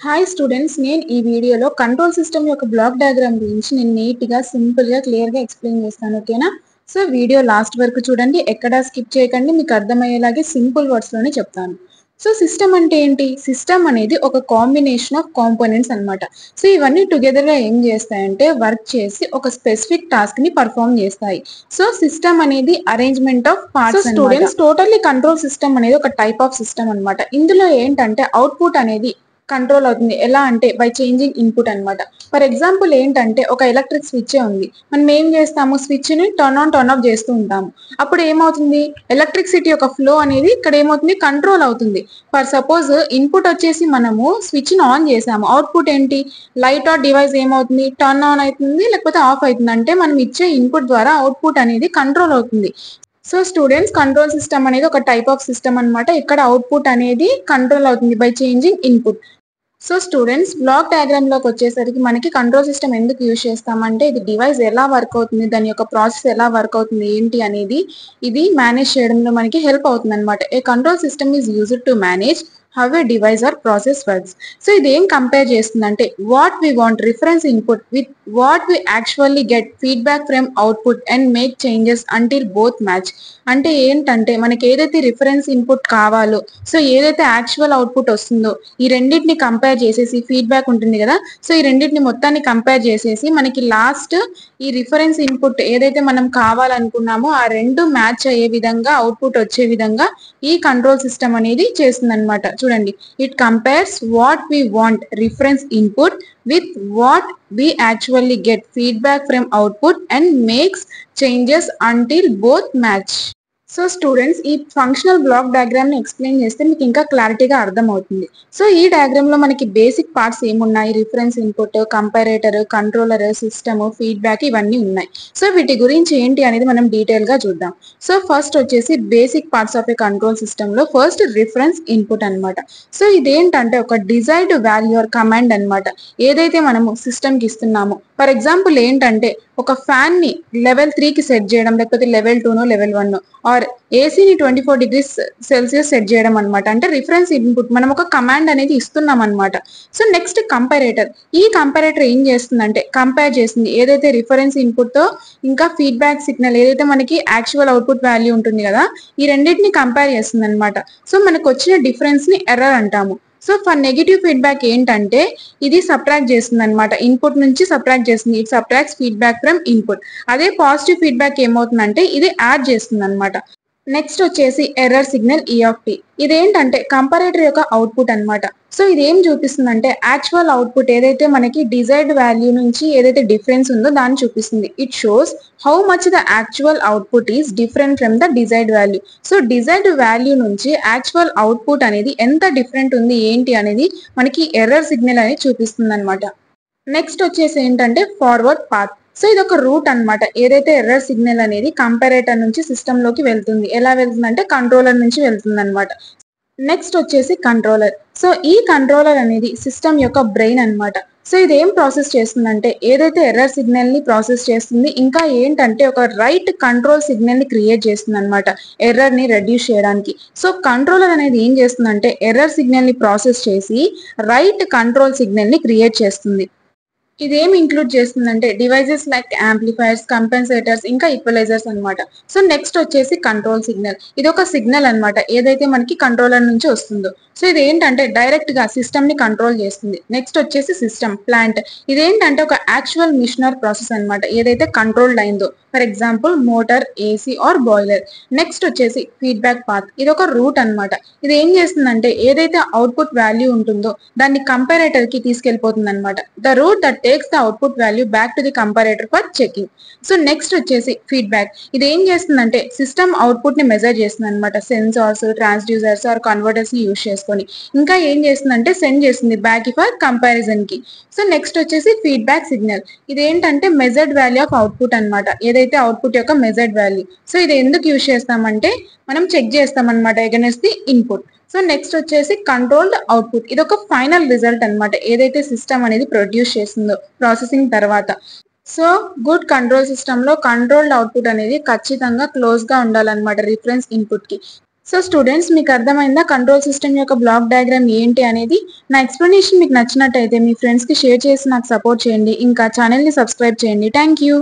Hi students, నేను ఈ వీడియోలో కంట్రోల్ సిస్టమ్ యొక్క బ్లాక్ డయాగ్రామ్ గురించి నేను నీట్గా సింపుల్గా క్లియర్గా ఎక్స్ప్లెయిన్ చేస్తాను. ఓకేనా? సో వీడియో లాస్ట్ వరకు చూడండి, ఎక్కడా స్కిప్ చేయకండి. మీకు అర్థమయ్యేలాగే సింపుల్ వర్డ్స్లోనే చెప్తాను. సో సిస్టమ్ అంటే ఏంటి? సిస్టమ్ అనేది ఒక కాంబినేషన్ ఆఫ్ కాంపోనెంట్స్ అన్నమాట. సో ఇవన్నీ టుగెదర్గా ఏం చేస్తాయంటే వర్క్ చేసి ఒక స్పెసిఫిక్ టాస్క్ ని పర్ఫామ్ చేస్తాయి. సో సిస్టమ్ అనేది arrangement of parts. Students, totally control system అనేది ఒక టైప్ ఆఫ్ సిస్టమ్ అన్నమాట. ఇందులో ఏంటంటే అవుట్పుట్ అనేది కంట్రోల్ అవుతుంది. ఎలా అంటే బై చేంజింగ్ ఇన్పుట్ అన్నమాట. ఫర్ ఎగ్జాంపుల్ ఏంటంటే ఒక ఎలక్ట్రిక్ స్విచ్ ఉంది. మనం ఏం చేస్తాము? స్విచ్ ని టర్న్ ఆన్ టర్న్ ఆఫ్ చేస్తూ ఉంటాము. అప్పుడు ఏమవుతుంది? ఎలక్ట్రిసిటీ యొక్క ఫ్లో అనేది ఇక్కడ ఏమవుతుంది? కంట్రోల్ అవుతుంది. ఫర్ సపోజ్ ఇన్పుట్ వచ్చేసి మనము స్విచ్ ని ఆన్ చేసాము. అవుట్పుట్ ఏంటి? లైట్ ఆర్ డివైస్ ఏమవుతుంది? టర్న్ ఆన్ అవుతుంది లేకపోతే ఆఫ్ అవుతుంది. అంటే మనం ఇచ్చే ఇన్పుట్ ద్వారా అవుట్పుట్ అనేది కంట్రోల్ అవుతుంది. సో స్టూడెంట్స్, కంట్రోల్ సిస్టమ్ అనేది ఒక టైప్ ఆఫ్ సిస్టమ్ అన్నమాట. ఇక్కడ అవుట్పుట్ అనేది కంట్రోల్ అవుతుంది by changing input. So students, block diagram లోకి వచ్చేసరికి మనకి కంట్రోల్ సిస్టమ్ ఎందుకు యూజ్ చేస్తామంటే ఇది డివైస్ ఎలా వర్క్ అవుతుంది, దాని యొక్క ప్రాసెస్ ఎలా వర్క్ అవుతుంది ఏంటి అనేది ఇది మేనేజ్ చేయడంలో మనకి హెల్ప్ అవుతుంది అనమాట. A control system is used to manage how a device or process works. So ఇది ఏం కంపేర్ చేస్తుందంటే what we want reference input with what we actually get feedback from output and make changes until both match. అంటే ఏంటంటే మనకి ఏదైతే reference input కావాలో, so ఏదైతే actual output వస్తుందో ఈ రెండింటిని కంపేర్ చేసేసి ఫీడ్బ్యాక్ ఉంటుంది కదా, సో ఈ రెండింటిని మొత్తాన్ని కంపేర్ చేసేసి మనకి లాస్ట్ ఈ రిఫరెన్స్ ఇన్పుట్ ఏదైతే మనం కావాలనుకున్నామో ఆ రెండు మ్యాచ్ అయ్యే విధంగా అవుట్పుట్ వచ్చే విధంగా ఈ కంట్రోల్ సిస్టమ్ అనేది చేస్తుంది అనమాట. చూడండి, it compares what we want reference input with what we actually get feedback from output and makes changes until both match. So students, ఈ ఫంక్షనల్ బ్లాక్ డయాగ్రామ్ ని ఎక్స్ప్లెయిన్ చేస్తే మీకు ఇంకా క్లారిటీగా అర్థమవుతుంది. సో ఈ డయాగ్రామ్ లో మనకి బేసిక్ పార్ట్స్ ఏమున్నాయి? Reference input, comparator, controller, system, feedback ఇవన్నీ ఉన్నాయి. సో వీటి గురించి ఏంటి అనేది మనం డీటెయిల్ గా చూద్దాం. సో ఫస్ట్ వచ్చేసి basic parts of A control system లో ఫస్ట్ రిఫరెన్స్ ఇన్పుట్ అన్నమాట. సో ఇదేంటంటే ఒక డిజైర్డ్ వాల్యూ ఆర్ కమాండ్ అన్నమాట. ఏదైతే మనము సిస్టమ్ కి ఇస్తున్నామో, ఫర్ ఎగ్జాంపుల్ ఏంటంటే ఒక ఫ్యాన్ ని లెవెల్ 3 కి సెట్ చేయడం, లేకపోతే లెవెల్ 2 లెవెల్ 1 ఆర్ ఏసీని 24 డిగ్రీస్ సెల్సియస్ సెట్ చేయడం అనమాట. అంటే రిఫరెన్స్ ఇన్పుట్ మనం ఒక కమాండ్ అనేది ఇస్తున్నాం అనమాట. So next comparator. ఈ కంపారేటర్ ఏం చేస్తుందంటే కంపేర్ చేస్తుంది ఏదైతే రిఫరెన్స్ ఇన్పుట్ తో ఇంకా ఫీడ్బ్యాక్ సిగ్నల్ ఏదైతే మనకి యాక్చువల్ అవుట్పుట్ వాల్యూ ఉంటుంది కదా, ఈ రెండింటిని కంపేర్ చేస్తుంది అనమాట. సో మనకు వచ్చిన డిఫరెన్స్ ని ఎర్రర్ అంటాము. సో ఫర్ నెగిటివ్ ఫీడ్బ్యాక్ ఏంటంటే ఇది సబ్ట్రాక్ట్ చేస్తుంది అనమాట. ఇన్పుట్ నుంచి సబ్ట్రాక్ట్ చేస్తుంది. It subtracts feedback from input. అదే పాజిటివ్ ఫీడ్బ్యాక్ ఏమవుతుందంటే ఇది యాడ్ చేస్తుంది అనమాట. నెక్స్ట్ వచ్చేసి error signal e of t. ఇదేంటంటే కంపారేటర్ యొక్క అవుట్పుట్ అన్నమాట. సో ఇది ఏం చూపిస్తుందంటే యాక్చువల్ అవుట్పుట్ ఏదైతే మనకి డిజైర్డ్ వాల్యూ నుంచి ఏదైతే డిఫరెన్స్ ఉందో దాన్ని చూపిస్తుంది. It shows how much the actual output is different from the desired value. So desired value నుంచి యాక్చువల్ అవుట్పుట్ అనేది ఎంత డిఫరెంట్ ఉంది ఏంటి అనేది మనకి ఎర్రర్ సిగ్నల్ అనేది చూపిస్తుంది అనమాట. నెక్స్ట్ వచ్చేసి ఏంటంటే ఫార్వర్డ్ పాత్. సో ఇది ఒక రూట్ అన్నమాట. ఏదైతే ఎర్రర్ సిగ్నల్ అనేది కంపారేటర్ నుంచి సిస్టమ్ లోకి వెళ్తుంది. ఎలా వెళ్తుందంటే కంట్రోలర్ నుంచి వెళ్తుంది అనమాట. నెక్స్ట్ వచ్చేసి కంట్రోలర్. సో ఈ కంట్రోలర్ అనేది సిస్టమ్ యొక్క బ్రెయిన్ అన్నమాట. సో ఇది ఏం ప్రాసెస్ చేస్తుందంటే ఏదైతే ఎర్రర్ సిగ్నల్ ని ప్రాసెస్ చేస్తుంది, ఇంకా ఏంటంటే ఒక రైట్ కంట్రోల్ సిగ్నల్ ని క్రియేట్ చేస్తుంది అనమాట ఎర్రర్ ని రెడ్యూస్ చేయడానికి. సో కంట్రోలర్ అనేది ఏం చేస్తుందంటే ఎర్రర్ సిగ్నల్ ని ప్రాసెస్ చేసి రైట్ కంట్రోల్ సిగ్నల్ ని క్రియేట్ చేస్తుంది. ఇదేం ఇంక్లూడ్ చేస్తుందంటే డివైజెస్ లైక్ యాంప్లిఫైర్స్, కంపెన్సేటర్స్, ఇంకా ఈక్వలైజర్స్ అన్నమాట. సో నెక్స్ట్ వచ్చేసి కంట్రోల్ సిగ్నల్. ఇది ఒక సిగ్నల్ అన్నమాట ఏదైతే మనకి కంట్రోలర్ నుంచి వస్తుందో. సో ఇది ఏంటంటే డైరెక్ట్ గా సిస్టమ్ ని కంట్రోల్ చేస్తుంది. నెక్స్ట్ వచ్చేసి సిస్టమ్ ప్లాంట్. ఇదేంటంటే ఒక యాక్చువల్ మిషనర్ ప్రాసెస్ అన్నమాట ఏదైతే కంట్రోల్డ్ అయిందో. For example motor, AC or boiler. Next వచ్చేసి ఫీడ్బ్యాక్ పాత్. ఇది ఒక రూట్ అన్నమాట. ఇది ఏం చేస్తుందంటే ఏదైతే అవుట్పుట్ వాల్యూ ఉంటుందో దాన్ని కంపారేటర్ కి తీసుకెళ్లిపోతుంది అనమాట. The route that takes the output value back to the comparator for checking. So next వచ్చేసి ఫీడ్బ్యాక్. ఇది ఏం చేస్తుందంటే సిస్టమ్ అవుట్పుట్ ని మెజర్ చేస్తుంది అనమాట. సెన్సార్స్, ట్రాన్స్డ్యూసర్స్ ఆర్ కన్వర్టర్స్ ని యూజ్ చేసుకొని. ఇంకా ఏం చేస్తుందంటే సెండ్ చేస్తుంది బ్యాక్ ఫర్ కంపారిజన్ కి. సో నెక్స్ట్ వచ్చేసి ఫీడ్బ్యాక్ సిగ్నల్. ఇది ఏంటంటే మెజర్డ్ వాల్యూ ఆఫ్ అవుట్పుట్ అనమాట. ఏదైతే అవుట్పుట్ యొక్క మెజర్డ్ వాల్యూ. సో ఇది ఎందుకు యూజ్ చేస్తామంటే మనం చెక్ చేస్తాం అనమాట against the input. So next వచ్చేసి కంట్రోల్డ్ అవుట్పుట్. ఇది ఒక ఫైనల్ రిజల్ట్ అనమాట ఏదైతే సిస్టమ్ అనేది ప్రొడ్యూస్ చేస్తుందో ప్రాసెసింగ్ తర్వాత. సో గుడ్ కంట్రోల్ సిస్టమ్ లో కంట్రోల్డ్ అవుట్పుట్ అనేది ఖచ్చితంగా క్లోజ్ గా ఉండాలన్నమాట రిఫరెన్స్ ఇన్పుట్ కి. సో స్టూడెంట్స్ మీకు అర్థమైందా కంట్రోల్ సిస్టమ్ యొక్క బ్లాక్ డయాగ్రామ్ ఏంటి అనేది? నా ఎక్స్ప్లెనేషన్ మీకు నచ్చినట్టయితే మీ ఫ్రెండ్స్కి షేర్ చేసి నాకు సపోర్ట్ చేయండి. ఇంకా ఛానల్ని సబ్స్క్రైబ్ చేయండి. Thank you.